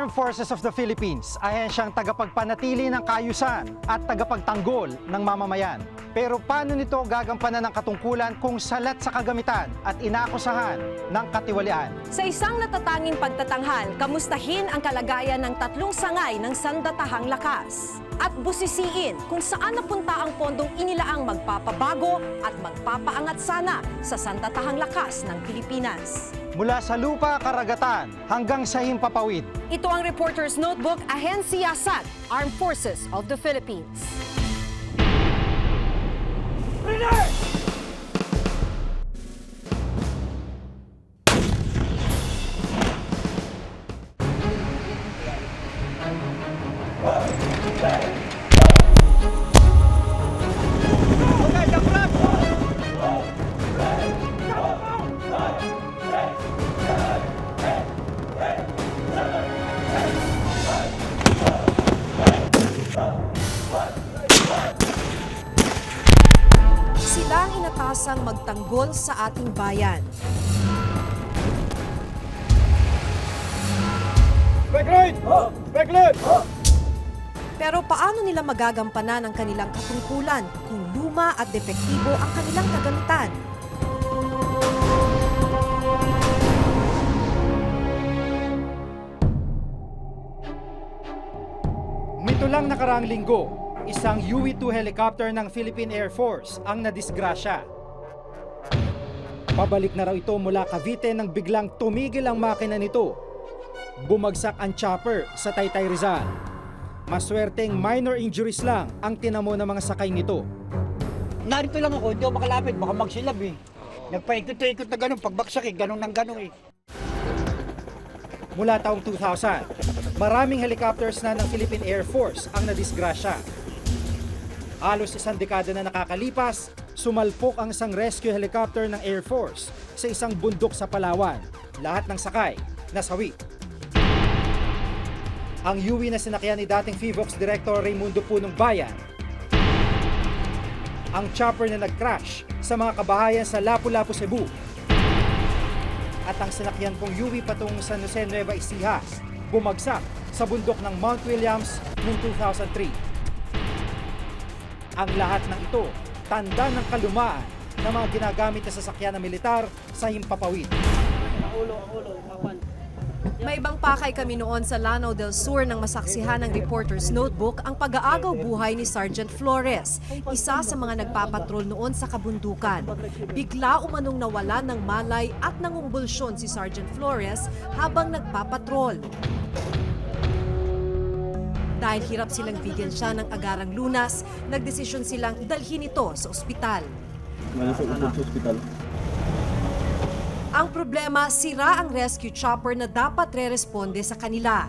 Armed Forces of the Philippines, ahensyang tagapagpanatili ng kaayusan at tagapagtanggol ng mamamayan. Pero paano nito gagampanan ng katungkulan kung salat sa kagamitan at inaakusahan ng katiwalian? Sa isang natatanging pagtatanghal, kamustahin ang kalagayan ng tatlong sangay ng sandatahang lakas. At busisiin kung saan napunta ang pondong inilaang magpapabago at magpapaangat sana sa sandatahang lakas ng Pilipinas. Mula sa lupa, karagatan hanggang sa himpapawid. Ito ang Reporter's Notebook, Ahensya SAT, Armed Forces of the Philippines. Sila ang inatasang magtanggol sa ating bayan. Pero paano nila magagampanan ang kanilang katungkulan kung luma at depektibo ang kanilang kagamitan? Nito lang nakaraang linggo, isang UE-2 helicopter ng Philippine Air Force ang nadisgrasya. Pabalik na raw ito mula Cavite nang biglang tumigil ang makina nito. Bumagsak ang chopper sa Taytay Rizal. Maswerteng minor injuries lang ang tinamo ng mga sakay nito. Narito lang ako, hindi ako makalapit, baka magsilab eh. Nagpaikot-ikot na gano'n, pagbaksak eh, gano'n ng gano'n eh. Mula taong 2000, maraming helicopters na ng Philippine Air Force ang nadisgrasya. Halos isang dekada na nakakalipas, sumalpok ang isang rescue helicopter ng Air Force sa isang bundok sa Palawan. Lahat ng sakay nasawi. Ang UE na sinakyan ni dating PHIVOLCS Director Raimundo Punong Bayan. Ang chopper na nag-crash sa mga kabahayan sa Lapu-Lapu, Cebu. At ang sinakyan pong UE patungong San Jose Nueva Ecija, bumagsak sa bundok ng Mount Williams noong 2003. Ang lahat ng ito, tanda ng kalumaan ng mga ginagamit na sasakyan ng militar sa himpapawid. May ibang pakay kami noon sa Lanao del Sur nang masaksihan ng Reporter's Notebook ang pag-aagaw buhay ni Sergeant Flores, isa sa mga nagpapatrol noon sa kabundukan. Bigla umanong nawalan ng malay at nangumbulsyon si Sergeant Flores habang nagpapatrol. Dahil hirap silang bigyan siya ng agarang lunas, nagdesisyon silang dalhin ito sa ospital. Ang problema, sira ang rescue chopper na dapat re-responde sa kanila.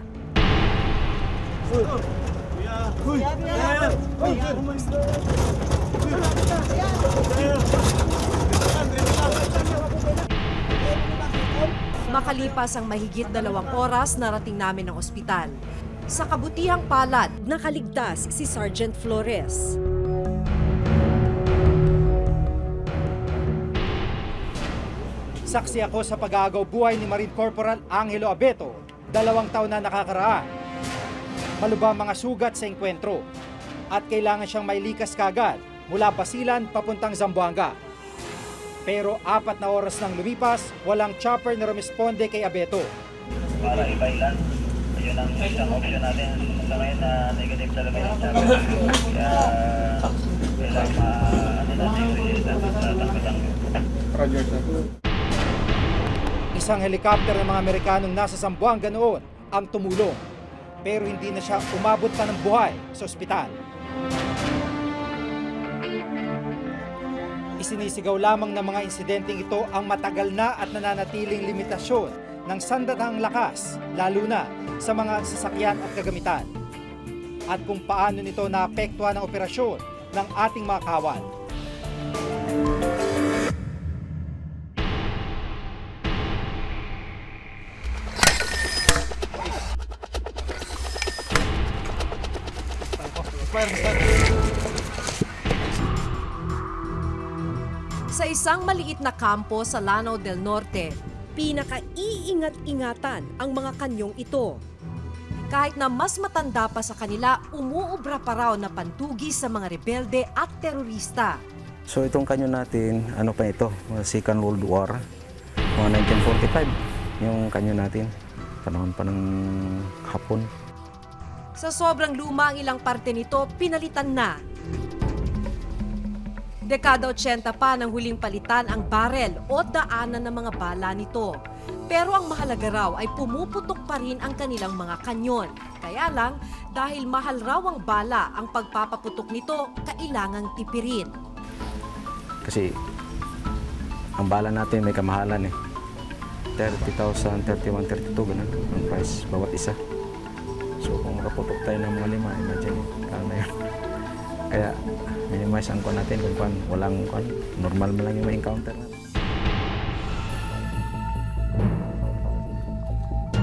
Makalipas ang mahigit 2 oras, narating namin ang ospital. Sa kabutihang palad, nakaligtas si Sergeant Flores. Saksi ako sa pag-aagaw buhay ni Marine Corporal Angelo Abeto, 2 taon na nakakaraan. Malubha mga sugat sa engkwentro at kailangan siyang mailikas kagad mula Basilan papuntang Zamboanga. Pero 4 na oras nang lumipas, walang chopper na rumisponde kay Abeto. Para ibailan, yun ang isang option natin sa ngayon na negative talaga yung chopper. Kaya kailangan natin yung sa tangko-tangko. Isang helicopter ng mga Amerikanong nasa Zamboanga noon ang tumulong. Pero hindi na siya umabot pa ng buhay sa ospital. Isinisigaw lamang ng mga insidenteng ito ang matagal na at nananatiling limitasyon ng sandatahang lakas, lalo na sa mga sasakyan at kagamitan. At kung paano nito naapektuhan ang operasyon ng ating mga kawal. Sa isang maliit na kampo sa Lanao del Norte, pinaka-iingat-ingatan ang mga kanyong ito. Kahit na mas matanda pa sa kanila, umuubra pa raw na pantugi sa mga rebelde at terorista. So itong kanyon natin, ano pa ito, Second World War, mga 1945, yung kanyon natin, panahon pa ng Hapon. Sa sobrang luma ang ilang parte nito, pinalitan na. Dekada 80 pa nang huling palitan ang barel o daanan ng mga bala nito. Pero ang mahalaga raw ay pumuputok pa rin ang kanilang mga kanyon. Kaya lang, dahil mahal raw ang bala, ang pagpapaputok nito kailangang tipirin. Kasi ang bala natin may kamahalan 30,000, 31, 32, ganun ang price bawat isa. So kung makaputok tayo ng mga 5, imagine, kaya na yan. Kaya minimize ang kuha natin kung walang normal mo lang yung ma-encounter natin.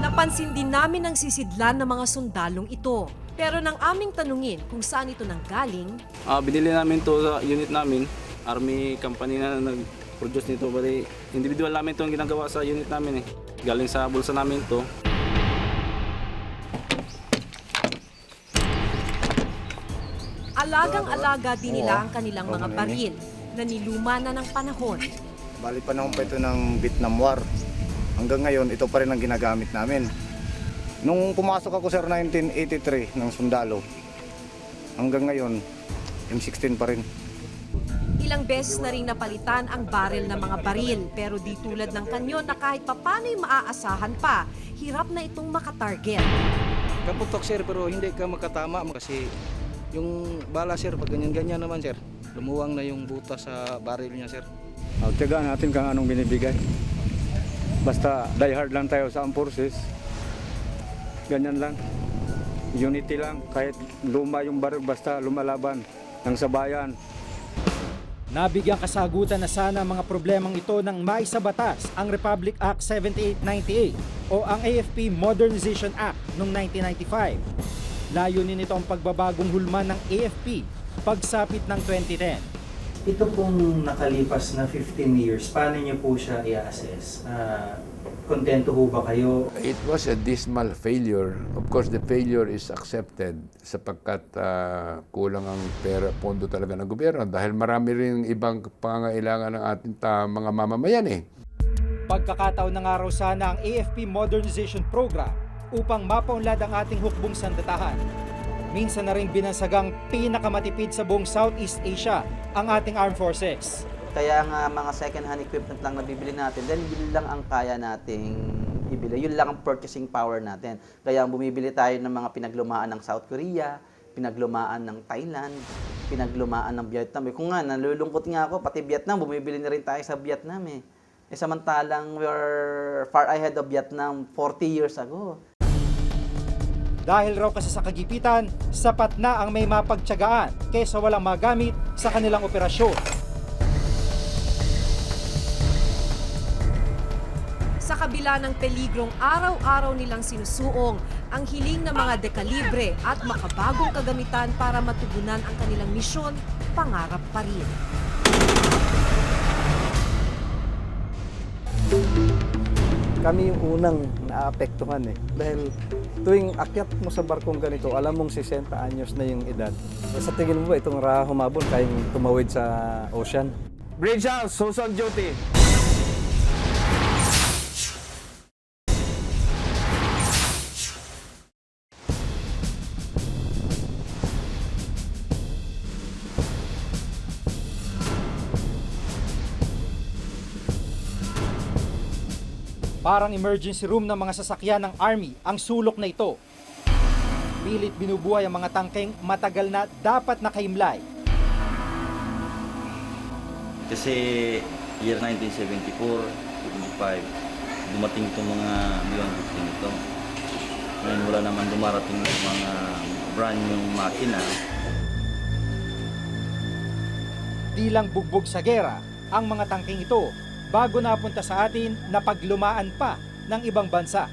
Napansin din namin ang sisidlan ng mga sundalong ito. Pero nang aming tanungin kung saan ito nanggaling, Binili namin to sa unit namin. Army company na nag-produce nito. Bali, individual namin to ang ginagawa sa unit namin Galing sa bulsa namin to. alagang-alaga din nila ang kanilang mga baril na niluma na ng panahon. Bali panahon pa ito ng Vietnam War. Hanggang ngayon, ito pa rin ang ginagamit namin. Nung pumasok ako sir 1983 ng sundalo, hanggang ngayon, M16 pa rin. Ilang beses na rin napalitan ang baril ng mga baril, pero di tulad ng kanyon na kahit papano'y maaasahan pa, hirap na itong makatarget. Kaputok sir, pero hindi ka makatama kasi yung bala sir, pag ganyan-ganyan naman sir, lumuwang na yung butas sa baril niya sir. Tiyagaan natin kung anong binibigay. Basta die hard lang tayo sa armed forces. Ganyan lang. Unity lang. Kahit luma yung baril, basta lumalaban ng sabayan. Nabigyang kasagutan na sana ang mga problemang ito ng maisabatas ang Republic Act 7898 o ang AFP Modernization Act noong 1995. Layunin nito ang pagbabagong hulma ng AFP pagsapit ng 2010. Ito pong nakalipas na 15 years, paano niyo po siya i-assess? Kontento ho ba kayo? It was a dismal failure. Of course, the failure is accepted sapagkat kulang ang pera, pondo talaga ng gobyerno dahil marami rin ibang pangangailangan ng ating mga mamamayan Pagkakataon ng araw sana ang AFP Modernization Program upang mapaunlad ang ating hukbong sandatahan. Minsan na rin binansagang pinakamatipid sa buong Southeast Asia ang ating armed forces. Kaya nga mga second-hand equipment lang nabibili natin, then yun lang ang kaya nating ibili. Yun lang ang purchasing power natin. Kaya bumibili tayo ng mga pinaglumaan ng South Korea, pinaglumaan ng Thailand, pinaglumaan ng Vietnam. Kung nga, nalulungkot nga ako, pati Vietnam, bumibili na rin tayo sa Vietnam samantalang we're far ahead of Vietnam 40 years ago. Dahil raw kasi sa kagipitan, sapat na ang may mapagtiyagaan kaysa walang magamit sa kanilang operasyon. Sa kabila ng peligrong araw-araw nilang sinusuong, ang hiling ng mga dekalibre at makabagong kagamitan para matugunan ang kanilang misyon, pangarap pa rin. Kami yung unang naapektuhan Dahil tuwing akyat mo sa barkong ganito, alam mong 60 anyos na yung edad. Sa tingin mo ba itong Raha Humabon kayang tumawid sa ocean? Bridge House, who's on duty? Parang emergency room ng mga sasakyan ng Army ang sulok na ito. Pilit binubuhay ang mga tangkeng matagal na dapat nakahimlay. Kasi year 1974, 75, dumating itong mga B-150 nito. Ngayon wala naman dumarating ng mga brand new makina. Di lang bugbog sa gera ang mga tangkeng ito bago napunta sa atin na paglumaan pa ng ibang bansa.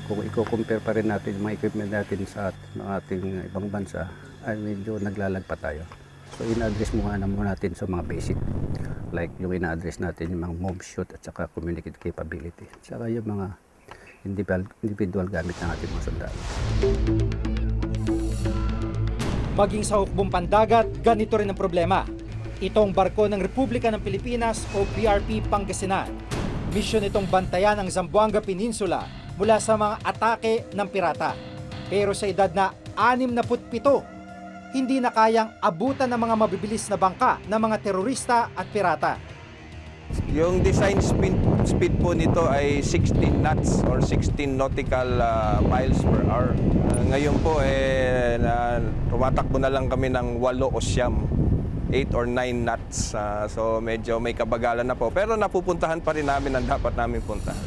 Kung i-compare pa rin natin yung mga equipment natin sa ating ibang bansa, ay medyo naglalagpa tayo. So ina-address muna natin sa mga basic. Like yung ina-address natin yung mga mob shoot at saka communicate capability. At saka yung mga individual gamit ng ating mga sundalo. Maging sa hukbong pandagat, ganito rin ang problema. Itong barko ng Republika ng Pilipinas o BRP Pangasinan. Misyon itong bantayan ang Zamboanga Peninsula mula sa mga atake ng pirata. Pero sa edad na 67, hindi na kayang abutan ng mga mabibilis na bangka ng mga terorista at pirata. Yung design speed po nito ay 16 knots or 16 nautical miles per hour. Ngayon po tumatakbo na lang kami ng 8 o 8 or 9 knots. So medyo may kabagalan na po. Pero napupuntahan pa rin namin ang dapat namin puntahan.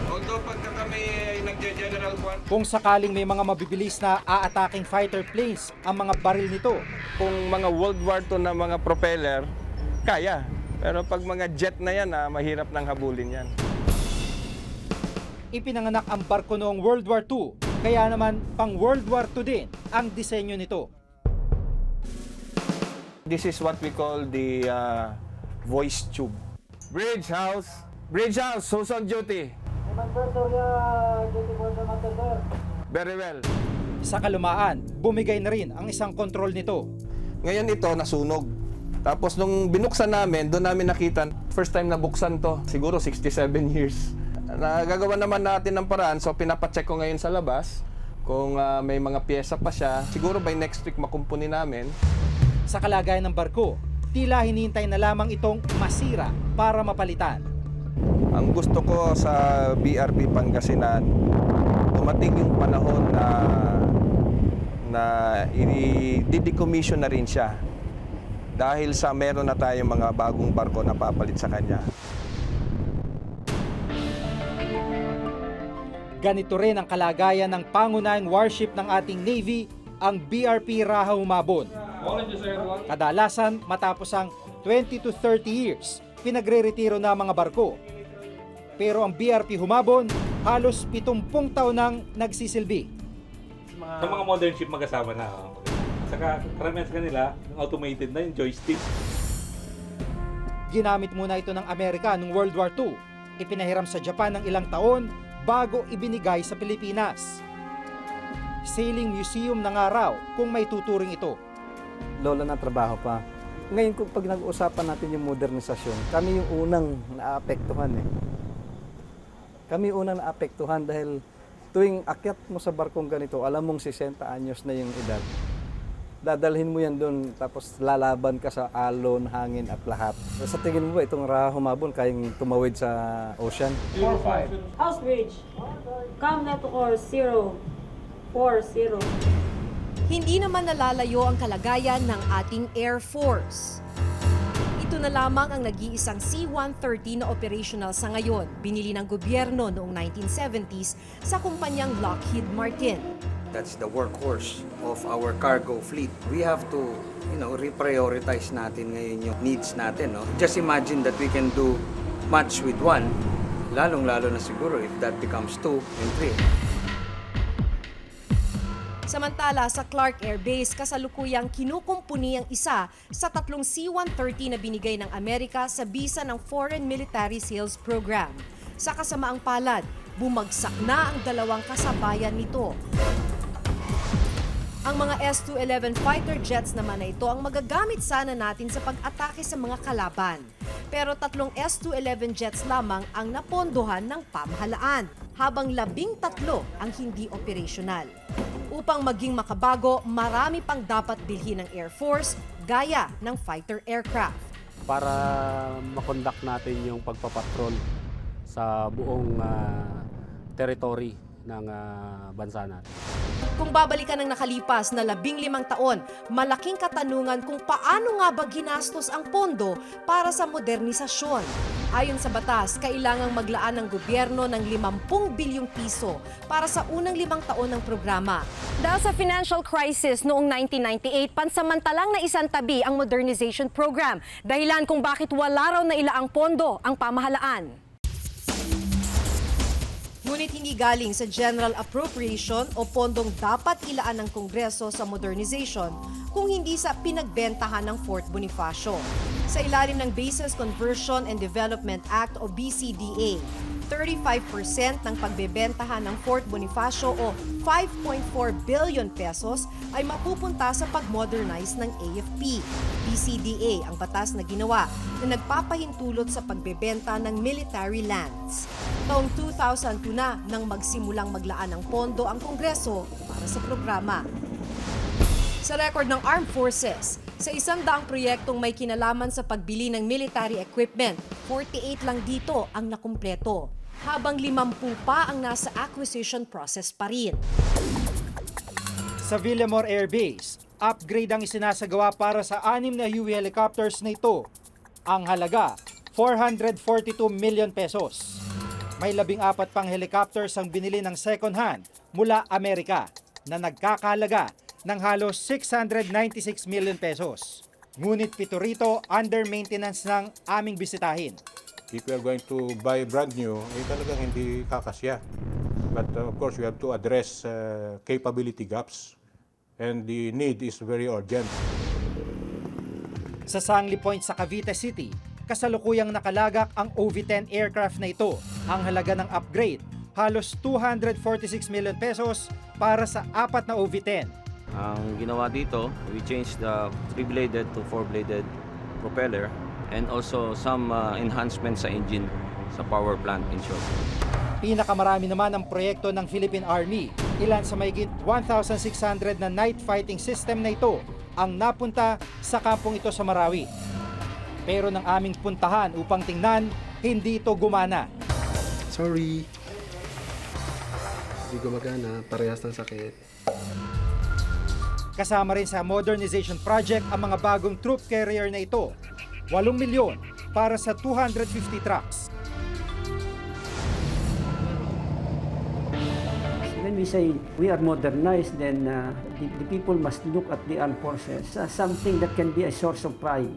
Although pagka kami nagje-general one, Kung sakaling may mga mabibilis na a-attacking fighter planes ang mga baril nito, Kung mga World War II na mga propeller, kaya. Pero pag mga jet na yan, mahirap nang habulin yan. ipinanganak ang barko noong World War II, kaya naman pang World War II din ang disenyo nito. This is what we call the voice tube. Bridge house, who's on duty? Very well. Sa kalumaan, bumigay na rin ang isang control nito. Ngayon ito nasunog. Tapos nung binuksan namin, doon namin nakita, first time na buksan to, siguro 67 years. Nagagawa naman natin ng paraan, so pinapacheck ko ngayon sa labas kung may mga pyesa pa siya. Siguro by next week makumpuni namin. Sa kalagayan ng barko, tila hinihintay na lamang itong masira para mapalitan. Ang gusto ko sa BRP Pangasinan, dumating yung panahon na i-decommission na rin siya. Dahil sa meron na tayong mga bagong barko na papalit sa kanya. Ganito rin ang kalagayan ng pangunahing warship ng ating Navy, ang BRP Raha Humabon. Kadalasan matapos ang 20 to 30 years, pinagre-retiro na ang mga barko. Pero ang BRP Humabon, halos 70 taon nang nagsisilbi. Sa mga modern ship magkasama na. Saka karamihan sa kanila, yung automated na yung joystick. Ginamit muna ito ng Amerika noong World War II. Ipinahiram sa Japan ng ilang taon bago ibinigay sa Pilipinas. Sailing Museum na nga raw kung may tuturing ito. Lola na trabaho pa. Ngayon kung pag nag-uusapan natin yung modernisasyon, kami yung unang naapektuhan Kami unang naapektuhan dahil tuwing akyat mo sa barkong ganito, alam mong 60 anyos na yung edad. Dadalhin mo yan doon, tapos lalaban ka sa alon, hangin at lahat. Sa tingin mo ba itong Raha Humabon kayang tumawid sa ocean? 05. House bridge. Come now to course 040. Hindi naman nalalayo ang kalagayan ng ating Air Force. Ito na lamang ang nag-iisang C-130 na operational sa ngayon. Binili ng gobyerno noong 1970s sa kumpanyang Lockheed Martin. that's the workhorse of our cargo fleet. We have to, reprioritize natin ngayon yung needs natin. No? Just imagine that we can do much with one, lalong-lalo na siguro if that becomes 2 and 3. Samantala, sa Clark Air Base, kasalukuyang kinukumpuni ang isa sa 3 C-130 na binigay ng Amerika sa bisa ng Foreign Military Sales Program. Sa kasamaang palad, bumagsak na ang 2 kasabayan nito. Ang mga S-211 fighter jets naman na ito ang magagamit sana natin sa pag-atake sa mga kalaban. Pero 3 S-211 jets lamang ang napondohan ng pamahalaan, habang 13 ang hindi operasyonal. Upang maging makabago, marami pang dapat bilhin ng Air Force gaya ng fighter aircraft. Para makonduct natin yung pagpapatrol sa buong territory ng bansa natin. Kung babalikan ng nakalipas na 15 taon, malaking katanungan kung paano nga ba ginastos ang pondo para sa modernisasyon. Ayon sa batas, kailangang maglaan ng gobyerno ng 50 bilyong piso para sa unang 5 taon ng programa. Dahil sa financial crisis noong 1998, pansamantalang naisantabi ang modernization program, dahilan kung bakit wala raw na ilaang pondo ang pamahalaan. Ngunit hindi galing sa General Appropriation o pondong dapat ilaan ng Kongreso sa modernization kung hindi sa pinagbentahan ng Fort Bonifacio. Sa ilalim ng Bases Conversion and Development Act o BCDA, 35% ng pagbebentahan ng Fort Bonifacio o 5.4 billion pesos ay mapupunta sa pag-modernize ng AFP. BCDA ang batas na ginawa na nagpapahintulot sa pagbebenta ng military lands. Taong 2002 na nang magsimulang maglaan ng pondo ang Kongreso para sa programa. Sa record ng Armed Forces, sa 100 proyektong may kinalaman sa pagbili ng military equipment, 48 lang dito ang nakumpleto, habang 50 pa ang nasa acquisition process pa rin. Sa Villamor Air Base, upgrade ang isinasagawa para sa 6 na Huey helicopters na ito. Ang halaga, 442 million pesos. May 14 pang helicopters ang binili ng second hand mula Amerika na nagkakahalaga ng halos 696 million pesos. Ngunit 7 rito under maintenance ng aming bisitahin. If we are going to buy brand new, talagang hindi kakasya. But of course, we have to address capability gaps and the need is very urgent. Sa Sangli Point sa Cavite City, kasalukuyang nakalagak ang OV-10 aircraft na ito. Ang halaga ng upgrade, halos 246 million pesos para sa 4 na OV-10. Ang ginawa dito, we changed the 3-bladed to 4-bladed propeller and also some enhancements sa engine sa power plant in short. Pinakamarami naman ang proyekto ng Philippine Army. Ilan sa mahigit 1,600 na night fighting system na ito ang napunta sa kampong ito sa Marawi. Pero nang aming puntahan upang tingnan, hindi ito gumana. Sorry. Hindi gumagana, parehas ng sakit. Kasama rin sa modernization project ang mga bagong troop carrier na ito. 8 milyon para sa 250 trucks. When we say we are modernized, then the people must look at the armed forces as something that can be a source of pride.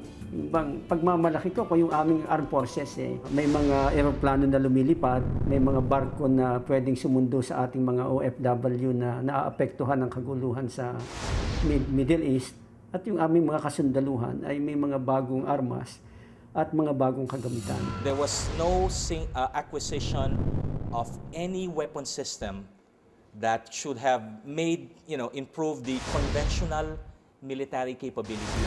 Pagmamalaki ko yung aming armed forces, may mga eroplano na lumilipad, may mga barko na pwedeng sumundo sa ating mga OFW na naaapektuhan ng kaguluhan sa Middle East, at yung aming mga kasundaluhan ay may mga bagong armas at mga bagong kagamitan. There was no acquisition of any weapon system that should have made, improve the conventional military capability.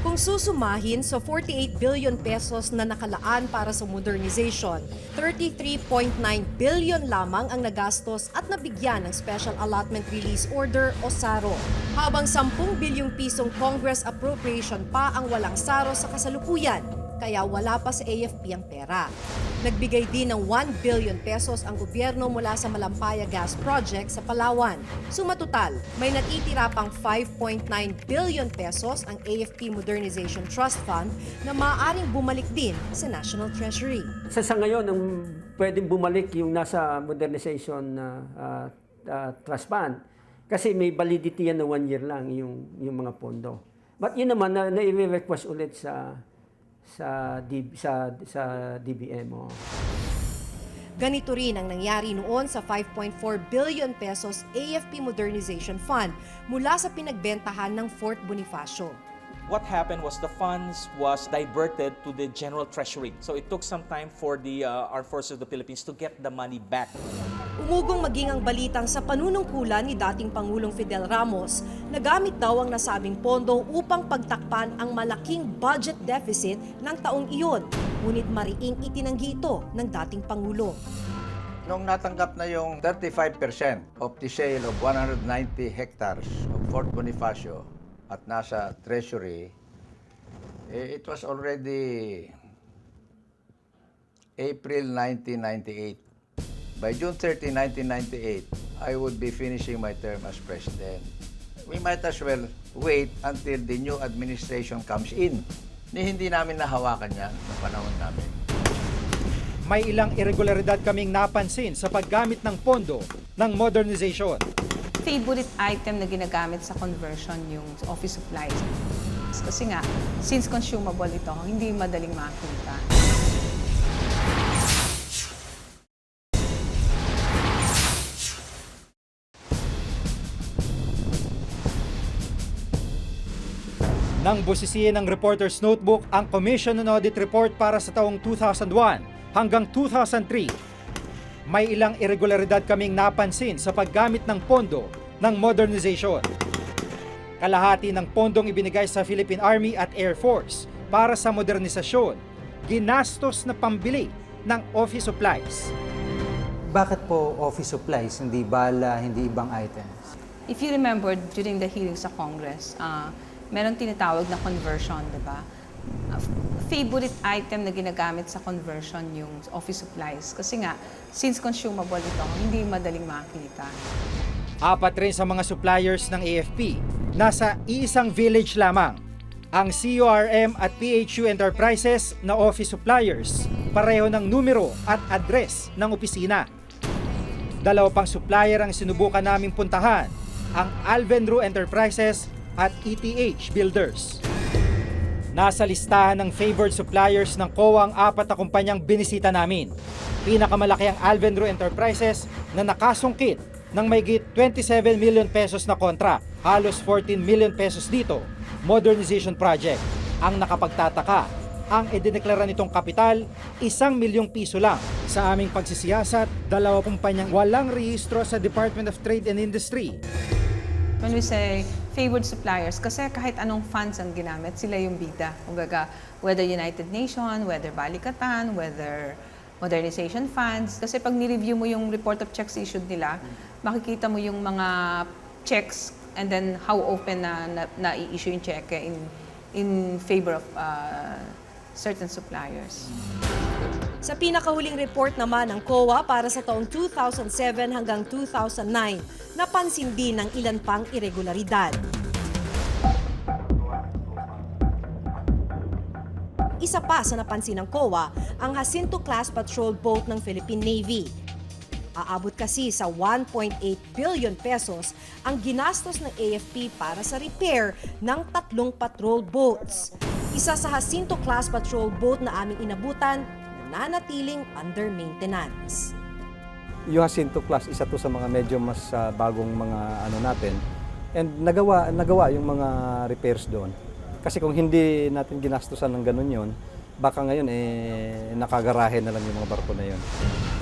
Kung susumahin sa 48 billion pesos na nakalaan para sa modernization, 33.9 billion lamang ang nagastos at nabigyan ng Special Allotment Release Order o SARO, habang 10 bilyong pisong Congress appropriation pa ang walang SARO sa kasalukuyan, kaya wala pa sa AFP ang pera. Nagbigay din ng 1 billion pesos ang gobyerno mula sa Malampaya Gas Project sa Palawan. Sumatotal, may natitira pang 5.9 billion pesos ang AFP Modernization Trust Fund na maaaring bumalik din sa National Treasury. Sa ngayon, ang pwedeng bumalik yung nasa modernization trust fund kasi may validity yan na 1 year lang yung mga pondo. But yun naman na i-request ulit sa DBM. Ganito rin ang nangyari noon sa 5.4 billion pesos AFP Modernization Fund mula sa pinagbentahan ng Fort Bonifacio. What happened was the funds was diverted to the General Treasury. So it took some time for the Armed Forces of the Philippines to get the money back. Umugong maging ang balitang sa panunungkulan ni dating Pangulong Fidel Ramos na gamit daw ang nasabing pondo upang pagtakpan ang malaking budget deficit ng taong iyon. Ngunit mariing itinanggi ito ng dating Pangulo. Nung natanggap na yung 35% of the sale of 190 hectares of Fort Bonifacio at nasa Treasury, it was already April 1998. By June 30, 1998, I would be finishing my term as President. We might as well wait until the new administration comes in. Hindi namin nahawakan yan sa panahon namin. May ilang irregularidad kaming napansin sa paggamit ng pondo ng modernization. Favorite item na ginagamit sa conversion yung office supplies. Kasi nga, since consumable ito, hindi madaling makita. Nang busisiin ng Reporter's Notebook ang Commission on Audit Report para sa taong 2001 hanggang 2003, may ilang irregularidad kaming napansin sa paggamit ng pondo ng modernization. Kalahati ng pondong ibinigay sa Philippine Army at Air Force para sa modernisasyon, ginastos na pambili ng office supplies. Bakit po office supplies, hindi bala, hindi ibang items? If you remember, during the hearing sa Congress, meron tinatawag na conversion, di ba? Favorite item na ginagamit sa conversion yung office supplies. Kasi nga, since consumable ito, hindi madaling makita. Apat rin sa mga suppliers ng AFP, nasa iisang village lamang. Ang CURM at PHU Enterprises na office suppliers, pareho ng numero at address ng opisina. Dalawa pang supplier ang sinubukan naming puntahan, ang Alvenru Enterprises at ETH Builders. Nasa listahan ng favored suppliers ng COA ang apat na kumpanyang binisita namin. Pinakamalaki ang Alvenru Enterprises na nakasungkit ng mahigit 27 million pesos na kontra, halos 14 million pesos dito, modernization project. Ang nakapagtataka, ang idineklara nitong kapital, 1 milyong piso lang. Sa aming pagsisiyasat, 2 kumpanyang walang rehistro sa Department of Trade and Industry. When we say favored suppliers, kasi kahit anong funds ang ginamit, sila yung bida. Kumbaga, whether United Nations, whether Balikatan, whether modernization funds. Kasi pag ni-review mo yung report of checks issued nila, makikita mo yung mga checks and then how open na i-issue yung check in favor of certain suppliers. Sa pinakahuling report naman ng COA para sa taong 2007 hanggang 2009, napansin din ng ilan pang irregularidad. Isa pa sa napansin ng COA, ang Jacinto-class patrol boat ng Philippine Navy. Aabot kasi sa 1.8 billion pesos ang ginastos ng AFP para sa repair ng 3 patrol boats. Isa sa Jacinto-class patrol boat na aming inabutan, nanatiling under maintenance. Yung Jacinto class, isa to sa mga medyo mas bagong mga ano natin. And nagawa yung mga repairs doon. Kasi kung hindi natin ginastusan ng ganun yun, baka ngayon nakagarahe na lang yung mga barko na yun.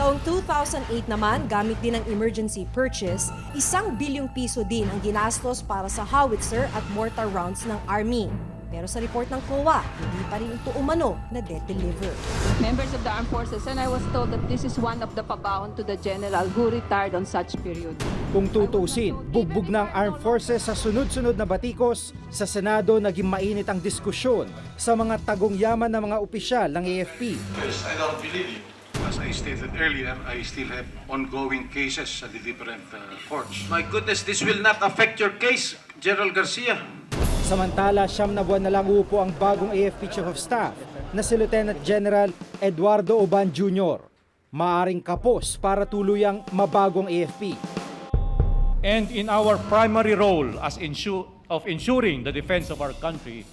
Taong 2008 naman, gamit din ang emergency purchase, 1 bilyong piso din ang ginastos para sa howitzer at mortar rounds ng Army. Pero sa report ng COA, hindi pa rin ito umano na de-deliver. Members of the armed forces, and I was told that this is one of the pabaon to the general who retired on such period. Kung tutusin, bugbog ng armed forces sa sunod-sunod na batikos, sa Senado naging mainit ang diskusyon sa mga tagong yaman ng mga opisyal ng AFP. Yes, I don't believe you. As I stated earlier, I still have ongoing cases at the different courts. My goodness, this will not affect your case, General Garcia. Samantala, 9 na buwan na lang uupo ang bagong AFP Chief of Staff na si Lieutenant General Eduardo Oban Jr. Maaring kapos para tuluyang mabagong AFP. And in our primary role as of ensuring the defense of our country,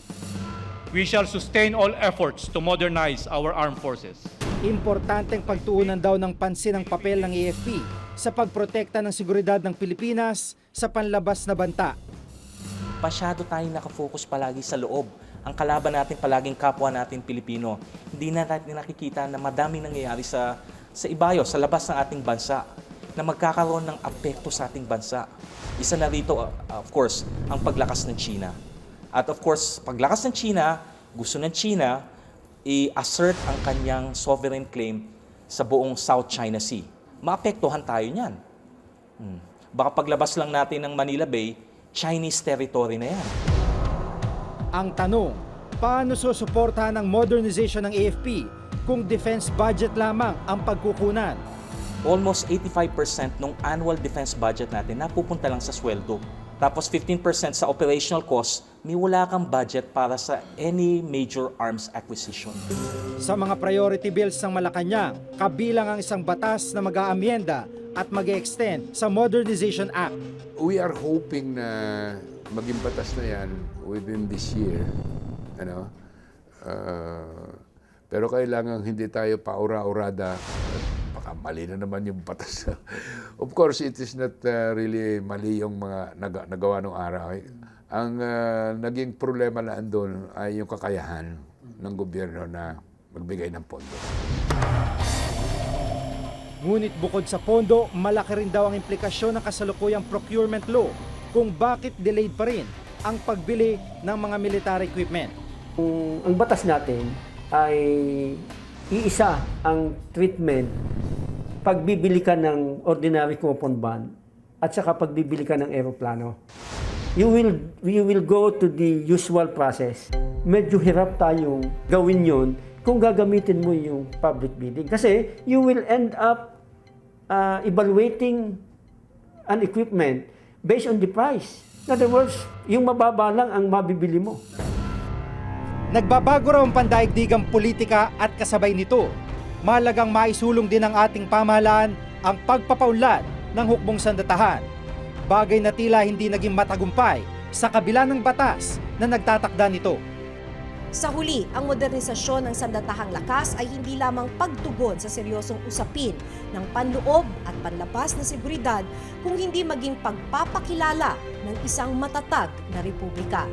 we shall sustain all efforts to modernize our armed forces. Importanteng pagtuunan daw ng pansin ang papel ng AFP sa pagprotekta ng seguridad ng Pilipinas sa panlabas na banta. Masyado tayong nakafocus palagi sa loob. Ang kalaban natin palaging kapwa natin Pilipino. Hindi na natin nakikita na madaming nangyayari sa ibayo, sa labas ng ating bansa, na magkakaroon ng apekto sa ating bansa. Isa na rito, of course, ang paglakas ng China. At of course, paglakas ng China, gusto ng China i-assert ang kanyang sovereign claim sa buong South China Sea. Maapektuhan tayo niyan. Baka paglabas lang natin ng Manila Bay, Chinese territory na yan. Ang tanong, paano susuportahan ang modernization ng AFP kung defense budget lamang ang pagkukunan? Almost 85% ng annual defense budget natin napupunta lang sa sweldo. Tapos 15% sa operational costs, may wala kang budget para sa any major arms acquisition. Sa mga priority bills ng Malacanang, kabilang ang isang batas na mag-aamyenda at mag-extend sa Modernization Act. We are hoping na maging batas na yan within this year. Pero kailangan hindi tayo paura-urada. Baka mali na naman yung batas. Of course, it is not really mali yung mga nagawa ng araw. Ang naging problema na andun ay yung kakayahan ng gobyerno na magbigay ng pondo. Ngunit bukod sa pondo, malaki rin daw ang implikasyon ng kasalukuyang procurement law kung bakit delayed pa rin ang pagbili ng mga military equipment. Ang batas natin ay iisa ang treatment pagbibili ka ng ordinary coupon bond at saka pagbibili ka ng eroplano. You will go to the usual process. Medyo hirap tayong gawin yon kung gagamitin mo yung public bidding. Kasi you will end up evaluating an equipment based on the price. In other words, yung mababa lang ang mabibili mo. Nagbabago raw ang pandaigdigang politika at kasabay nito, mahalagang maisulong din ng ating pamahalaan ang pagpapaunlad ng hukbong sandatahan. Bagay na tila hindi naging matagumpay sa kabila ng batas na nagtatakda nito. Sa huli, ang modernisasyon ng sandatahang lakas ay hindi lamang pagtugon sa seryosong usapin ng panloob at panlabas na seguridad, kung hindi maging pagpapakilala ng isang matatag na republika.